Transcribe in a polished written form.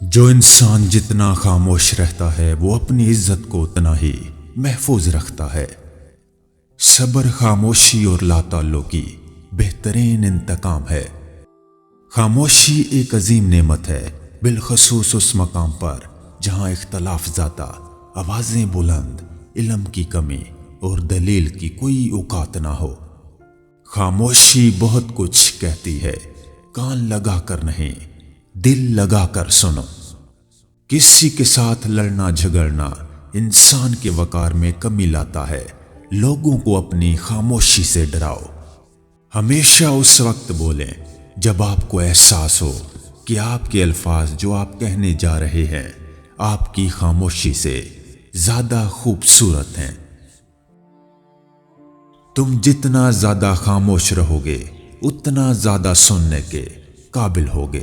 जो इंसान जितना खामोश रहता है वो अपनी इज्जत को उतना ही महफूज रखता है। सब्र खामोशी और लाताल्लुक़ की बेहतरीन इंतकाम है। खामोशी एक अजीम नेमत है, बिलखसूस उस मकाम पर जहां इख्तलाफ ज़्यादा, आवाज़ें बुलंद, इल्म की कमी और दलील की कोई औकात ना हो। खामोशी बहुत कुछ कहती है, कान लगा कर नहीं, दिल लगा कर सुनो। किसी के साथ लड़ना झगड़ना इंसान के वकार में कमी लाता है। लोगों को अपनी खामोशी से डराओ। हमेशा उस वक्त बोलें जब आपको एहसास हो कि आपके अल्फाज जो आप कहने जा रहे हैं आपकी खामोशी से ज्यादा खूबसूरत हैं। तुम जितना ज्यादा खामोश रहोगे उतना ज्यादा सुनने के काबिल होगे।